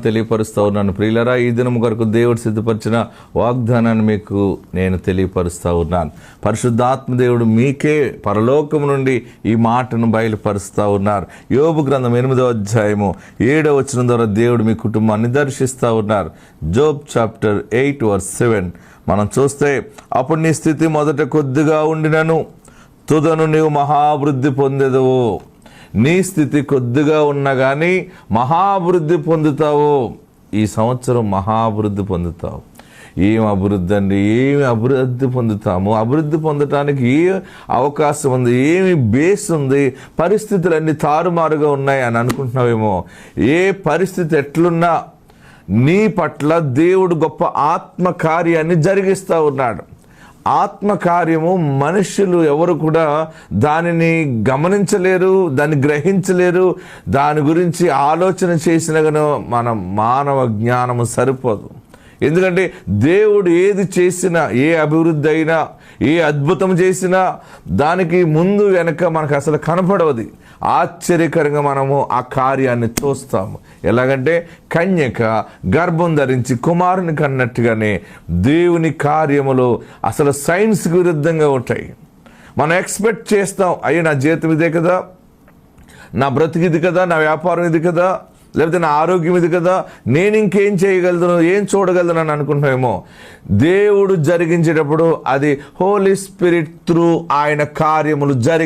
తెలియపరుస్తూ ఉన్నాను. ప్రియులరా, ఈ దినం కొరకు దేవుడు సిద్ధపరిచిన వాగ్దానాన్ని మీకు నేను తెలియపరుస్తూ ఉన్నాను. పరిశుద్ధాత్మ దేవుడు మీకే పరలోకము నుండి ఈ మాటను బయలుపరుస్తూ ఉన్నారు. యోబు గ్రంథం 8వ అధ్యాయము 7వ వచనం ద్వారా దేవుడు మీ కుటుంబాన్ని దర్శిస్తూ ఉన్నారు. జోబ్ చాప్టర్ 8:7 మనం చూస్తే, అప్పుడు నీ స్థితి మొదట కొద్దిగా ఉండినను తుదను నీవు మహాభివృద్ధి పొందెదవు. నీ స్థితి కొద్దిగా ఉన్నా కానీ మహాభివృద్ధి పొందుతావు. ఈ సంవత్సరం మహాభివృద్ధి పొందుతావు. ఏమి అభివృద్ధి అండి? ఏమి అభివృద్ధి పొందుతాము? అభివృద్ధి పొందటానికి ఏ అవకాశం ఉంది? ఏమి బేస్ ఉంది? పరిస్థితులన్నీ తారుమారుగా ఉన్నాయి అని అనుకుంటున్నావేమో. ఏ పరిస్థితి ఎట్లున్నా నీ పట్ల దేవుడు గొప్ప ఆత్మకార్యాన్ని జరిగిస్తూ ఉన్నాడు. ఆత్మకార్యము మనుషులు ఎవరు కూడా దానిని గమనించలేరు, దాన్ని గ్రహించలేరు. దాని గురించి ఆలోచన చేసిన కానీ మన మానవ జ్ఞానము సరిపోదు. ఎందుకంటే దేవుడు ఏది చేసినా, ఏ అభివృద్ధి అయినా, ఏ అద్భుతం చేసినా దానికి ముందు వెనక మనకు అసలు కనపడవది. ఆశ్చర్యకరంగా మనము ఆ కార్యాన్ని చూస్తాము. ఎలాగంటే కన్యక గర్భం ధరించి కుమారుని కన్నట్టుగానే దేవుని కార్యములు అసలు సైన్స్కి విరుద్ధంగా ఉంటాయి. మనం ఎక్స్పెక్ట్ చేస్తాం, అయ్యో నా జీవితం ఇదే కదా, నా బ్రతికి ఇది కదా, నా వ్యాపారం ఇది కదా, లేకపోతే నా ఆరోగ్యం ఇది కదా, నేను ఇంకేం చేయగలను, ఏం చూడగలను అని అనుకుంటామేమో. దేవుడు జరిగించేటప్పుడు అది హోలీ స్పిరిట్ త్రూ ఆయన కార్యములు